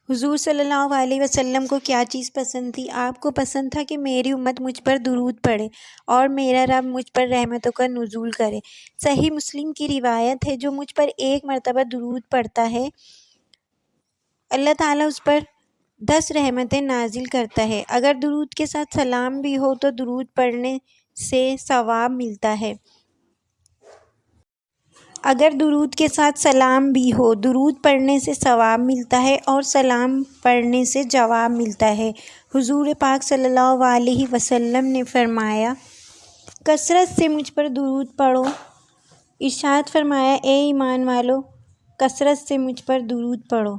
حضور صلی اللہ علیہ وسلم کو کیا چیز پسند تھی؟ آپ کو پسند تھا کہ میری امت مجھ پر درود پڑھے اور میرا رب مجھ پر رحمتوں کا نزول کرے۔ صحیح مسلم کی روایت ہے، جو مجھ پر ایک مرتبہ درود پڑھتا ہے اللہ تعالیٰ اس پر 10 رحمتیں نازل کرتا ہے۔ اگر درود کے ساتھ سلام بھی ہو تو درود پڑھنے سے ثواب ملتا ہے۔ درود پڑھنے سے ثواب ملتا ہے اور سلام پڑھنے سے جواب ملتا ہے۔ حضور پاک صلی اللہ علیہ وسلم نے فرمایا، کثرت سے مجھ پر درود پڑھو۔ ارشاد فرمایا، اے ایمان والو، کثرت سے مجھ پر درود پڑھو۔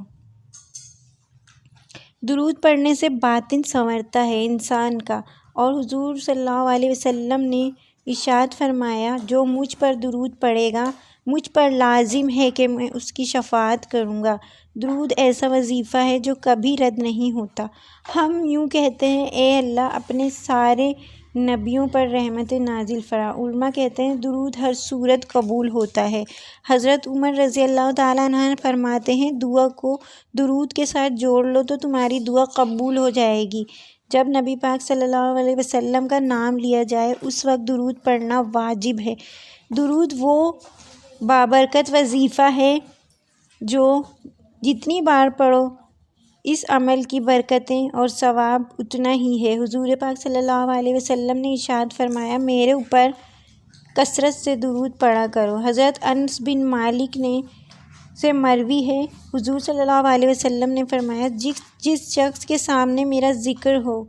درود پڑھنے سے باطن سنورتا ہے انسان کا، اور حضور صلی اللہ علیہ وسلم نے ارشاد فرمایا، جو مجھ پر درود پڑھے گا مجھ پر لازم ہے کہ میں اس کی شفاعت کروں گا۔ درود ایسا وظیفہ ہے جو کبھی رد نہیں ہوتا۔ ہم یوں کہتے ہیں، اے اللہ اپنے سارے نبیوں پر رحمتیں نازل فرما۔ علماء کہتے ہیں درود ہر صورت قبول ہوتا ہے۔ حضرت عمر رضی اللہ تعالیٰ عنہ فرماتے ہیں، دعا کو درود کے ساتھ جوڑ لو تو تمہاری دعا قبول ہو جائے گی۔ جب نبی پاک صلی اللہ علیہ وسلم کا نام لیا جائے اس وقت درود پڑھنا واجب ہے۔ درود وہ بابرکت وظیفہ ہے جو جتنی بار پڑھو اس عمل کی برکتیں اور ثواب اتنا ہی ہے۔ حضور پاک صلی اللہ علیہ وسلم نے ارشاد فرمایا، میرے اوپر کثرت سے درود پڑھا کرو۔ حضرت انس بن مالک سے مروی ہے، حضور صلی اللہ علیہ وسلم نے فرمایا، جس شخص کے سامنے میرا ذکر ہو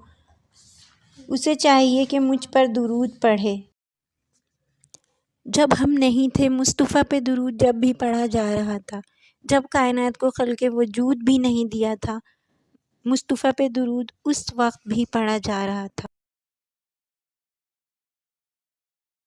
اسے چاہیے کہ مجھ پر درود پڑھے۔ جب ہم نہیں تھے مصطفیٰ پہ درود جب بھی پڑھا جا رہا تھا، جب کائنات کو خلق وجود بھی نہیں دیا تھا، مصطفیٰ پہ درود اس وقت بھی پڑھا جا رہا تھا۔